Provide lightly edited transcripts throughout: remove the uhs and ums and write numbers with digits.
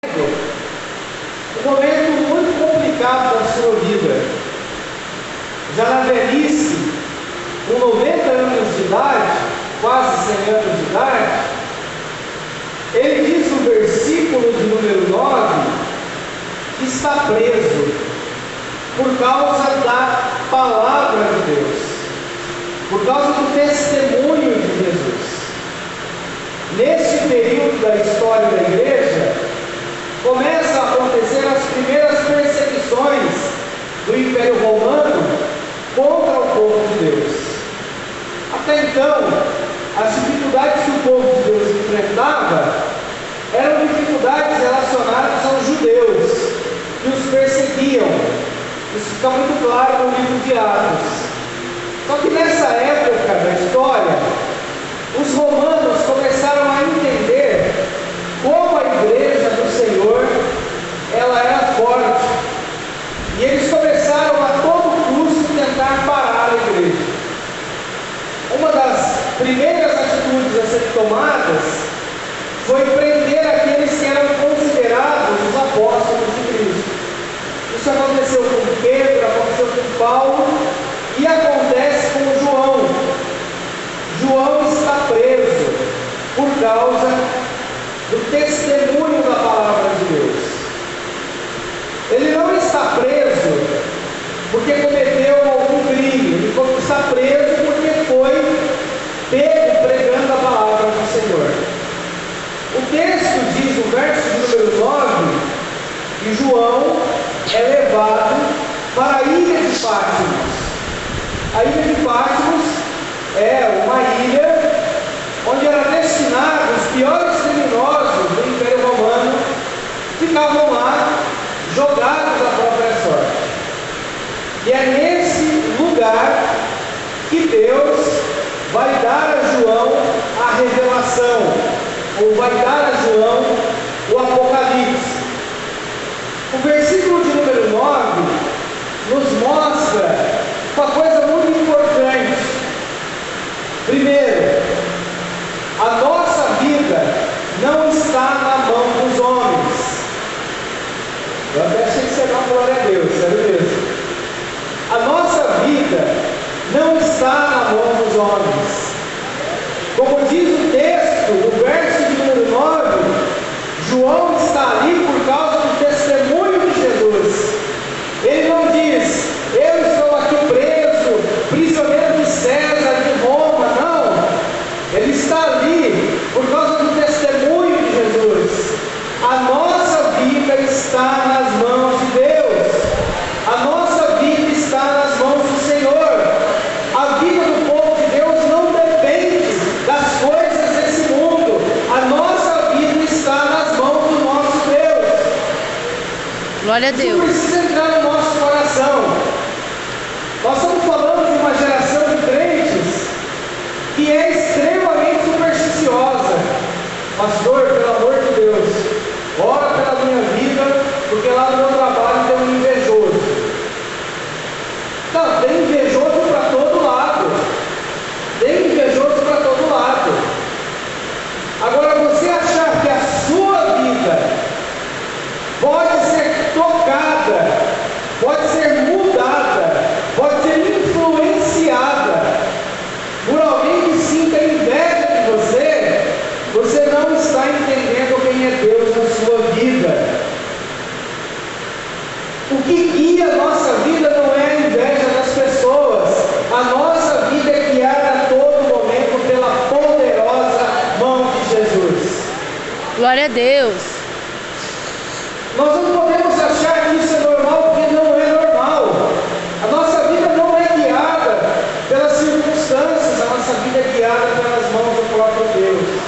um momento muito complicado da sua vida. Já na velhice, com 90 anos de idade, quase 100 anos de idade, ele diz no versículo de número 9, que está preso por causa da palavra de Deus, por causa do testemunho de Jesus. Neste período da história da igreja, começam a acontecer as primeiras perseguições do Império Romano contra o povo de Deus. Até então, as dificuldades que o povo de Deus enfrentava eram dificuldades relacionadas aos judeus, que os perseguiam. Isso fica muito claro no livro de Atos. Só que nessa época da história, os romanos começaram a entender como a igreja do Senhor ela era forte. E eles começaram a todo custo tentar parar a igreja. Uma das primeiras atitudes a serem tomadas foi prender aqueles que eram considerados os apóstolos de Cristo. Isso aconteceu com Pedro, aconteceu com Paulo e acontece com João. João está preso por causa do testemunho da palavra de Deus. Ele não está preso porque cometeu algum crime, ele está preso porque foi pego pregando a palavra do Senhor. O texto diz, no verso número 9, que João é levado para a ilha de Patmos. A ilha de Patmos é uma ilha onde era destinado os piores criminosos do Império Romano, ficavam lá jogados à própria sorte. E é nesse lugar que Deus vai dar a João a revelação, ou vai dar a João o Apocalipse. O versículo de número 9 nos mostra uma coisa muito importante. Primeiro, a nossa vida não está na mão dos homens. Eu até achei que você dá glória a Deus, sério mesmo. A nossa vida não está na mão dos homens. Como diz o texto, no verso de número 9, João está ali por causa do testemunho de Jesus. Ele não diz, eu estou aqui preso, prisioneiro de César, de Roma, não. Ele está ali por causa do testemunho de Jesus. A nossa vida está nas mãos de Deus. A nossa vida está nas mãos do Senhor. A vida do povo de Deus não depende das coisas desse mundo. A nossa vida está nas mãos do nosso Deus. Glória a Deus. Isso precisa entrar no nosso coração. Nós estamos falando de uma geração de crentes que é extremamente supersticiosa. Pastor, pelo amor de Deus, ora pela minha vida, porque lá no meu trabalho tem um invejoso. Não, tem invejoso para todo lado. Tem invejoso para todo lado. Agora, você achar que a sua vida pode ser tocada, pode ser mudada, pode ser influenciada por alguém que sinta inveja de você, você não está entendendo quem é Deus na sua vida. O que guia a nossa vida não é a inveja das pessoas. A nossa vida é guiada a todo momento pela poderosa mão de Jesus. Glória a Deus. Nós não podemos achar que isso é normal, porque não é normal. A nossa vida não é guiada pelas circunstâncias, a nossa vida é guiada pelas mãos do próprio Deus.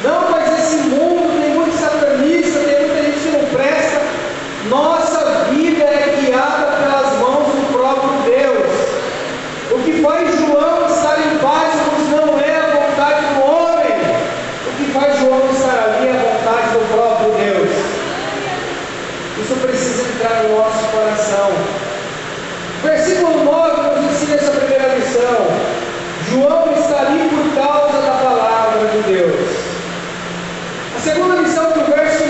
Não, mas esse mundo tem muito satanista, tem muita gente que não presta. Nossa vida é guiada pelas mãos do próprio Deus. O que faz João estar em Patmos não é a vontade do homem. O que faz João estar ali é a vontade do próprio Deus. Isso precisa entrar no nosso coração. Versículo 9 nos ensina essa primeira lição. João está ali por causa da palavra de Deus. A segunda lição que o verso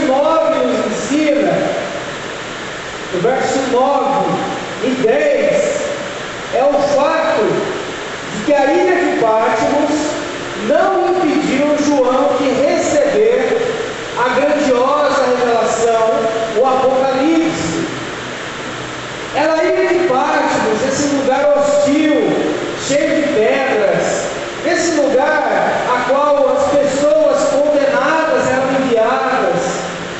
cheio de pedras, nesse lugar a qual as pessoas condenadas eram enviadas,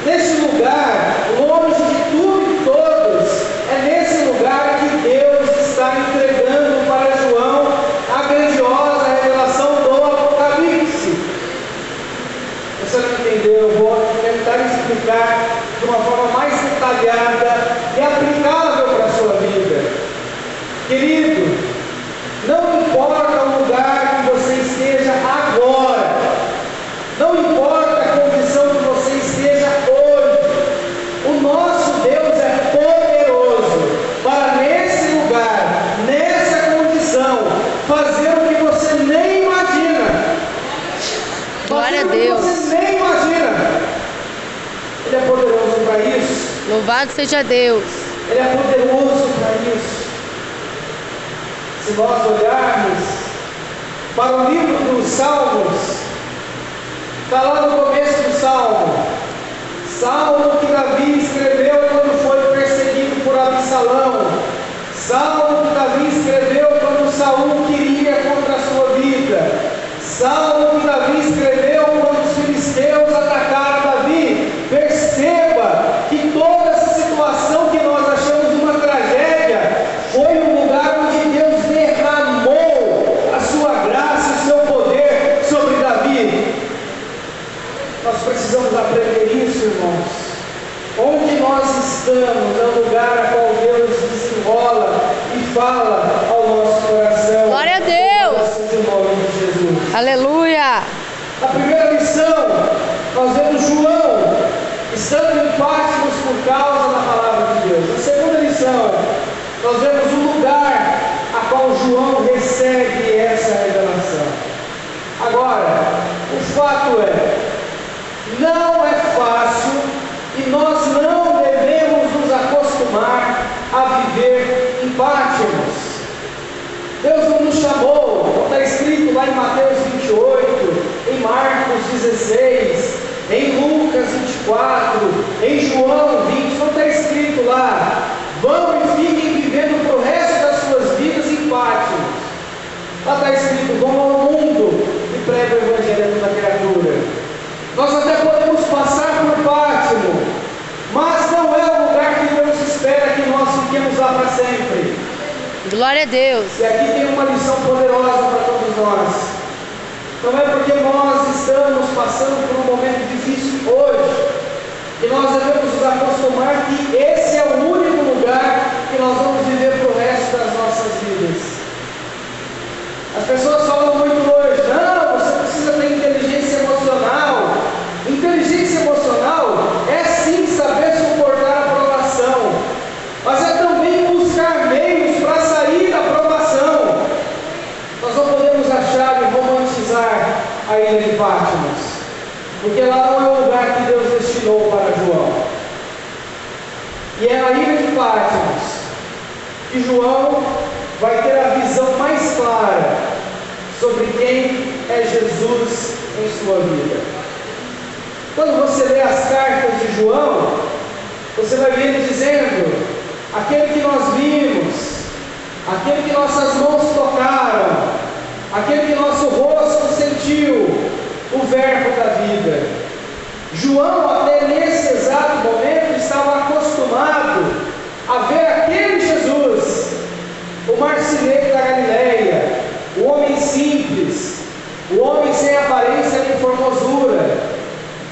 nesse lugar, longe de tudo e todos, é nesse lugar que Deus está entregando para João a grandiosa revelação do Apocalipse. Você não entendeu? Eu vou tentar explicar de uma forma mais detalhada e aplicável para a sua vida. Querido, não importa o lugar que você esteja agora, não importa a condição que você esteja hoje, o nosso Deus é poderoso para nesse lugar, nessa condição, fazer o que você nem imagina. Glória a Fazer o que Deus. você nem imagina. Ele é poderoso para isso. Louvado seja Deus. Ele é poderoso para isso. Se nós olharmos para o livro dos Salmos, está lá no começo do Salmo, Salmo que Davi escreveu quando foi perseguido por Absalão, Salmo que Davi escreveu quando Saul queria contra a sua vida, Salmo que Davi escreveu quando os filisteus atacaram Davi. Perceba que toda essa situação que nós achamos uma tragédia foi um lugar onde Deus derramou a sua graça e o seu poder sobre Davi. Nós precisamos aprender isso, irmãos. Onde nós estamos é o lugar a qual Deus desenrola e fala ao nosso coração. Glória a Deus. Em nome de Jesus. Aleluia. Na primeira lição, nós vemos João estando em Patmos por causa da palavra de Deus. Na segunda lição, nós vemos o lugar a qual João recebe essa revelação. Agora, o fato é, não é fácil e nós não devemos nos acostumar a viver em Patmos. Deus não nos chamou, como está escrito lá em Mateus 28, em Marcos 16, em Lucas 24, em João 20, não está escrito lá, vão e fiquem vivendo para o resto das suas vidas em Patmos. Lá está escrito, vão ao mundo e pregam o evangelho a toda criatura. Nós até podemos passar por Patmos, mas não é o lugar que Deus espera que nós fiquemos lá para sempre. Glória a Deus. E aqui tem uma lição poderosa para todos nós. Não é porque nós estamos passando por um momento difícil hoje que nós devemos nos acostumar que esse é o único lugar que nós vamos viver para o resto das nossas vidas. As pessoas falam muito hoje, não, você precisa ter inteligência emocional. Inteligência emocional é sim saber suportar a provação, mas é também buscar meios para sair da provação. Nós não podemos achar e romantizar a ilha de Patmos, porque lá não é o lugar que Deus destinou para João. E é na ilha de Patmos que João vai ter a visão mais clara sobre quem é Jesus em sua vida. Quando você lê as cartas de João, você vai ver ele dizendo: aquele que nós vimos, aquele que nossas mãos tocaram, aquele que nosso rosto sentiu, o verbo da vida. João, até nesse exato momento, estava acostumado a ver aquele Jesus, o marceneiro da Galileia, o homem simples, o homem sem aparência nem formosura.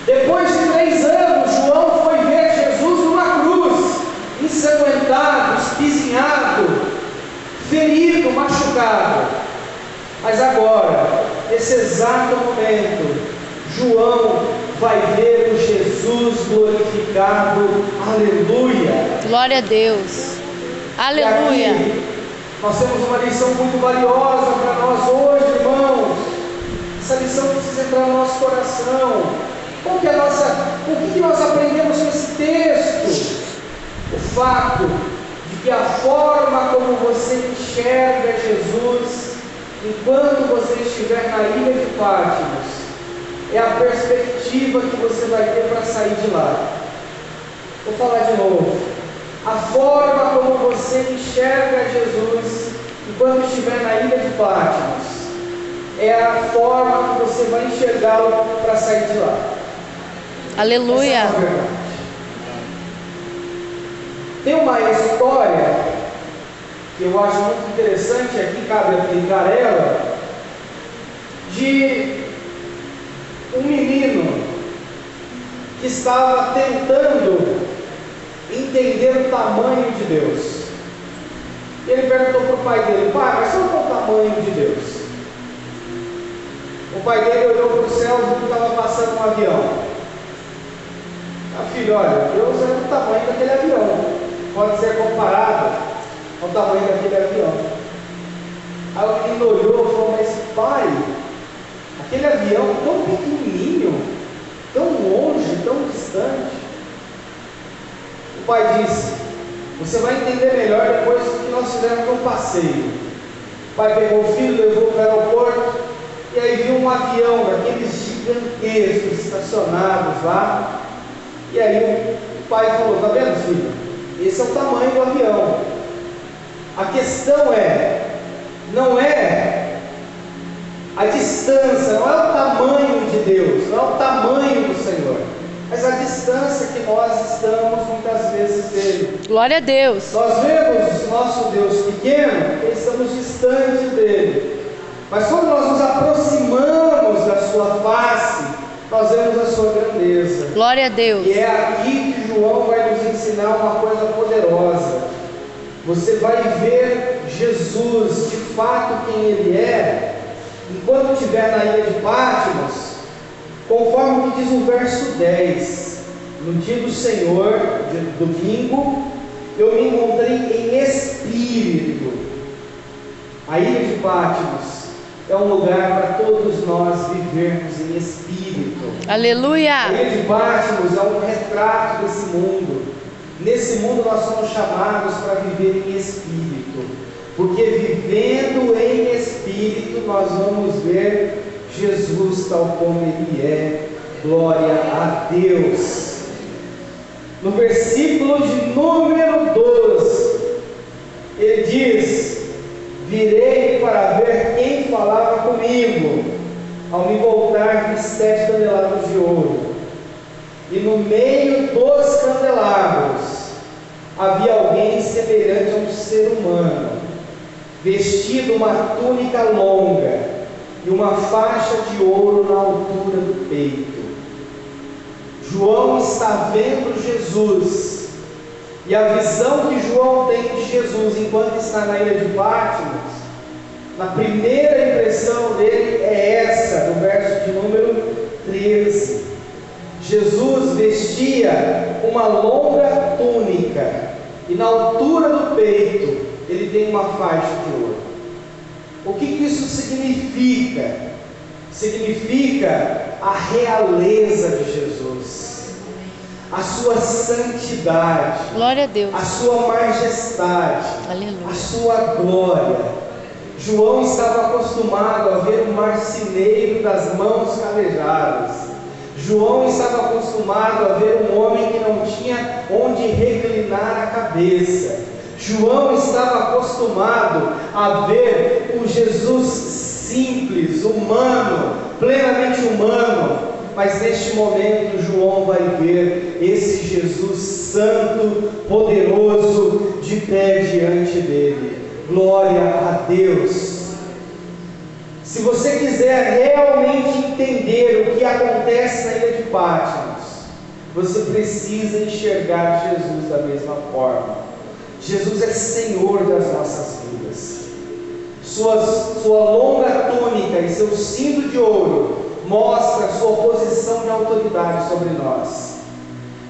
Depois de 3 anos, João foi ver Jesus numa cruz, ensanguentado, espizinhado, ferido, machucado. Mas agora, nesse exato momento, João vai ver o Jesus glorificado. Aleluia! Glória a Deus. Aleluia. E aqui, nós temos uma lição muito valiosa para nós hoje, irmãos. Essa lição precisa entrar no nosso coração. O que nós aprendemos com esse texto? O fato de que a forma como você enxerga Jesus enquanto você estiver na ilha de Patmos é a perspectiva que você vai ter para sair de lá. Vou falar de novo. A forma como você enxerga Jesus enquanto estiver na ilha de Patmos, é a forma que você vai enxergá-lo para sair de lá. Aleluia. Essa é a verdade. Tem uma história que eu acho muito interessante, aqui cabe aplicar ela, de um menino que estava tentando entender o tamanho de Deus. E ele perguntou para o pai dele: pai, mas qual é o tamanho de Deus? O pai dele olhou para o céu e viu que estava passando um avião. Filho, olha, Deus é do tamanho daquele avião, pode ser comparado ao tamanho daquele avião. Aí o menino olhou e falou: mas pai, aquele avião tão pequenininho, tão longe, tão distante. O pai disse: você vai entender melhor depois do que nós fizemos no passeio. O pai pegou o filho, levou para o aeroporto, e aí viu um avião daqueles gigantescos estacionados lá. E aí o pai falou: tá vendo, filho? Esse é o tamanho do avião. A questão não é a distância, não é o tamanho de Deus, não é o tamanho do Senhor, mas a distância que nós estamos muitas vezes dele. Glória a Deus. Nós vemos nosso Deus pequeno, porque estamos distantes dele. Mas quando nós nos aproximamos da sua face, nós vemos a sua grandeza. Glória a Deus. E é aqui que João vai nos ensinar uma coisa poderosa. Você vai ver Jesus, de fato quem ele é, enquanto estiver na ilha de Patmos, conforme o que diz o verso 10. No dia do Senhor, de domingo, eu me encontrei em espírito. A ilha de Patmos é um lugar para todos nós vivermos em espírito. Aleluia. A ilha de Patmos é um retrato desse mundo. Nesse mundo nós somos chamados para viver em espírito, porque vivendo em espírito nós vamos ver Jesus tal como ele é. Glória a Deus. No versículo de número 12, ele diz: virei para ver quem falava comigo. Ao me voltar, vi 7 candelabros de ouro, e no meio dos candelabros havia alguém semelhante a um ser humano, vestido uma túnica longa e uma faixa de ouro na altura do peito. João está vendo Jesus, e a visão que João tem de Jesus enquanto está na ilha de Patmos, na primeira impressão dele é essa, no verso de número 13. Jesus vestia uma longa túnica, e na altura do peito ele tem uma faixa de ouro. O que isso significa? Significa a realeza de Jesus, a sua santidade, Glória a Deus. a sua majestade, Aleluia. a sua glória. João estava acostumado a ver um marceneiro das mãos calejadas. João estava acostumado a ver um homem que não tinha onde reclinar a cabeça. João estava acostumado a ver um Jesus simples, humano, plenamente humano. Mas neste momento João vai ver esse Jesus santo, poderoso, de pé diante dele. Glória a Deus. Se você quiser realmente entender o que acontece na ilha de Patmos, você precisa enxergar Jesus da mesma forma. Jesus é Senhor das nossas vidas. Sua longa túnica e seu cinto de ouro mostra sua posição de autoridade sobre nós.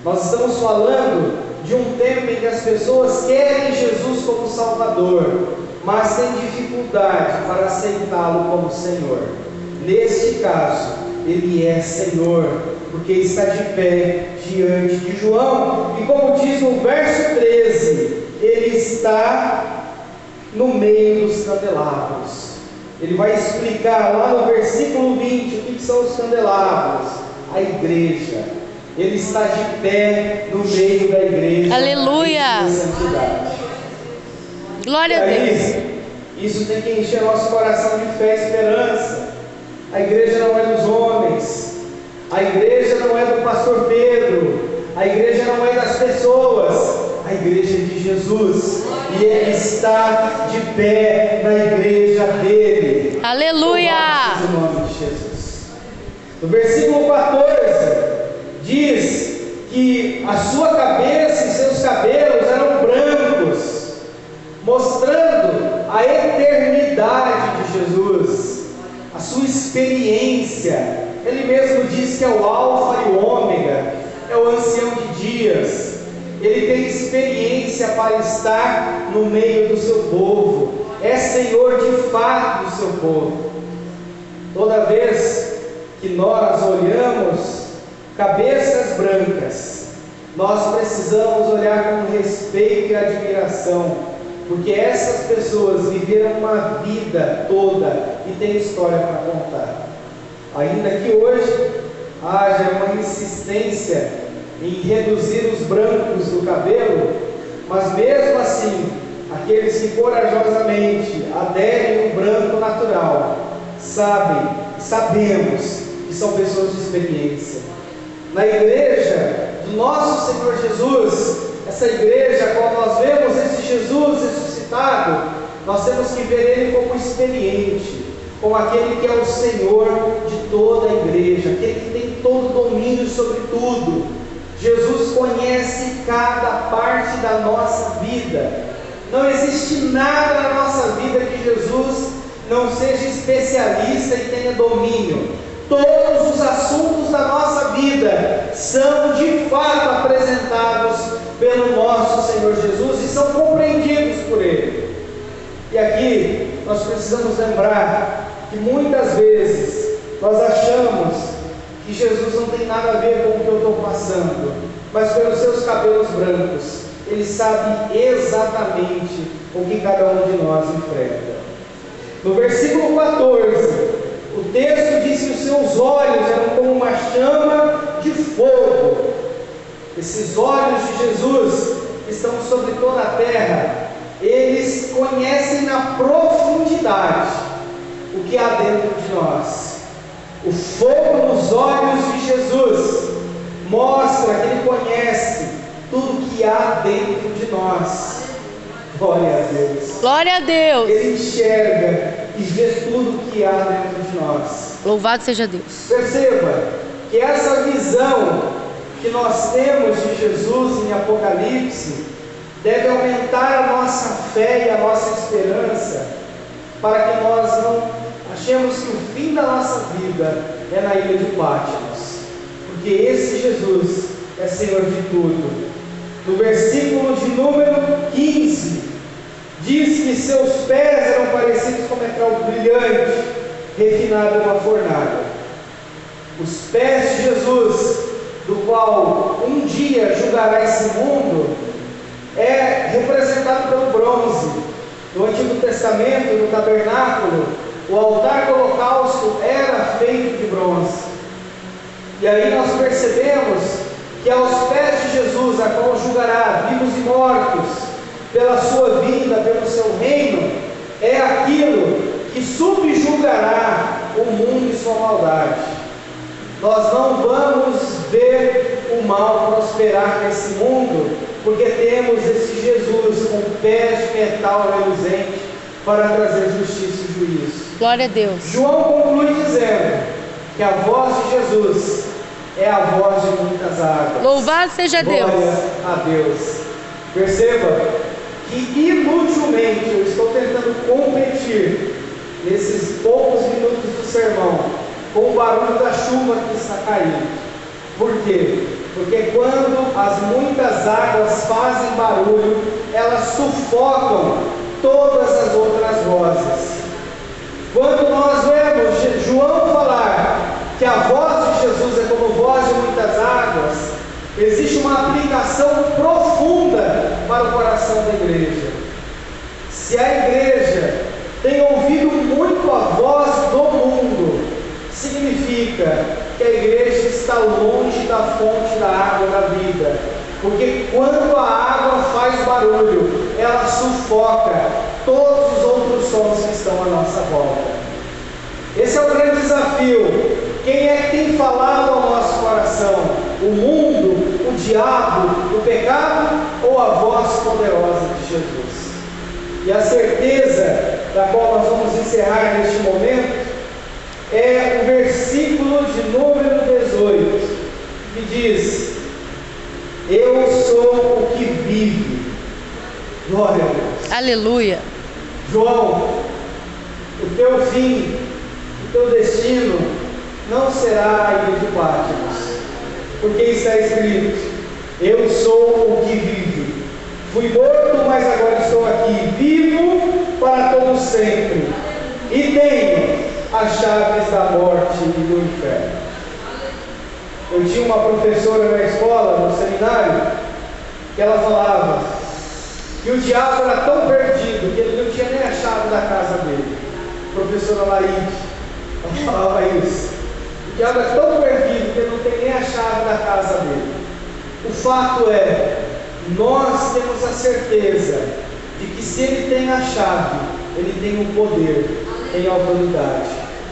Nós estamos falando de um tempo em que as pessoas querem Jesus como Salvador, mas têm dificuldade para aceitá-lo como Senhor. Neste caso, ele é Senhor, porque está de pé diante de João, e como diz no verso 13, ele está no meio dos candelabros. Ele vai explicar lá no versículo 20 o que são os candelabros: a igreja. Ele está de pé no meio da igreja. Aleluia. Em santidade. Glória a Deus. Isso tem que encher nosso coração de fé e esperança. A igreja não é dos homens, a igreja não é do pastor Pedro, a igreja não é das pessoas, a igreja é de Jesus, e Ele está de pé na igreja dele. Aleluia! Em nome de Jesus. No versículo 14 diz que a sua cabeça e seus cabelos eram brancos, mostrando a eternidade de Jesus, a sua experiência. Ele mesmo diz que é o Alfa e o Ômega, é o ancião de dias. Ele tem experiência para estar no meio do seu povo, é Senhor de fato do seu povo. Toda vez que nós olhamos cabeças brancas, nós precisamos olhar com respeito e admiração, porque essas pessoas viveram uma vida toda e têm história para contar. Ainda que hoje haja uma insistência em reduzir os brancos do cabelo, mas mesmo assim, aqueles que corajosamente aderem ao branco natural, sabemos que são pessoas de experiência. Na igreja do nosso Senhor Jesus, essa igreja, quando nós vemos esse Jesus ressuscitado, nós temos que ver Ele como experiente, como aquele que é o Senhor de toda a igreja, aquele que tem todo o domínio sobre tudo. Jesus conhece cada parte da nossa vida. Não existe nada na nossa vida que Jesus não seja especialista e tenha domínio. Todos os assuntos da nossa vida são de fato apresentados pelo nosso Senhor Jesus e são compreendidos por Ele. E aqui nós precisamos lembrar que muitas vezes nós achamos que Jesus não tem nada a ver com o que eu estou passando, mas pelos seus cabelos brancos, Ele sabe exatamente o que cada um de nós enfrenta. No versículo 14, o texto diz que os seus olhos eram como uma chama de fogo. Esses olhos de Jesus que estão sobre toda a terra, eles conhecem na profundidade o que há dentro de nós. O fogo nos olhos de Jesus mostra que Ele conhece tudo que há dentro de nós. Glória a Deus. Glória a Deus. Ele enxerga e vê tudo que há dentro de nós. Louvado seja Deus. Perceba que essa visão que nós temos de Jesus em Apocalipse deve aumentar a nossa fé e a nossa esperança, para que nós não achemos que o fim da nossa vida é na ilha de Patmos, porque esse Jesus é Senhor de tudo. No versículo de número 15, diz que seus pés eram parecidos com metal brilhante, refinado em uma fornalha. Os pés de Jesus, do qual um dia julgará esse mundo, é representado pelo bronze. No Antigo Testamento, no tabernáculo, o altar do holocausto era feito de bronze. E aí nós percebemos que aos pés de Jesus, a qual julgará vivos e mortos, pela sua vida, pelo seu reino, é aquilo que subjugará o mundo e sua maldade. Nós não vamos ver o mal prosperar nesse mundo, porque temos esse Jesus com pés de metal reluzente para trazer justiça e juízo. Glória a Deus. João conclui dizendo que a voz de Jesus é a voz de muitas águas. Louvado seja Deus. Glória a Deus. Perceba que inutilmente eu estou tentando competir nesses poucos minutos do sermão com o barulho da chuva que está caindo. Por quê? Porque quando as muitas águas fazem barulho, elas sufocam todas as outras vozes. Quando nós vemos João falar que a voz de Jesus é como voz de muitas águas, existe uma aplicação profunda para o coração da igreja. Se a igreja tem ouvido muito a voz do mundo, significa que a igreja está longe da fonte da água da vida, porque quando a água faz barulho, ela sufoca, todos os outros sons que estão à nossa volta. Esse é o grande desafio. Quem é que tem falado ao nosso coração? O mundo, o diabo, o pecado ou a voz poderosa de Jesus? E a certeza da qual nós vamos encerrar neste momento é o versículo de número 18, que diz: eu sou o que vive. Glória a Deus. Aleluia. João, o teu fim, o teu destino não será a ilha de Patmos, porque está escrito: eu sou o que vive. Fui morto, mas agora estou aqui, vivo para todo sempre, e tenho as chaves da morte e do inferno. Eu tinha uma professora na escola, no seminário, que ela falava que o diabo era tão perdido que ele não tinha nem a chave da casa dele. A professora Laide, ela falava isso. O diabo é tão perdido que ele não tem nem a chave da casa dele. O fato é, nós temos a certeza de que se ele tem a chave, ele tem o poder, tem a autoridade.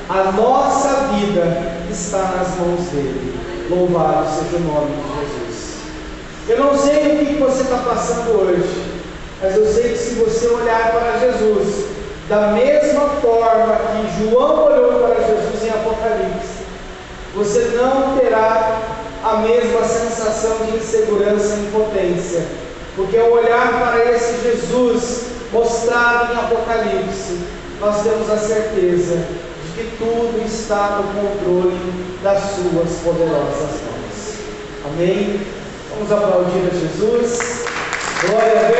A nossa vida está nas mãos dele. Louvado seja o nome de Jesus. Eu não sei o que você está passando hoje, mas eu sei que se você olhar para Jesus da mesma forma que João olhou para Jesus em Apocalipse, você não terá a mesma sensação de insegurança e impotência, porque ao olhar para esse Jesus mostrado em Apocalipse, nós temos a certeza de que tudo está no controle das suas poderosas mãos. Amém? Vamos aplaudir a Jesus. Glória a Deus.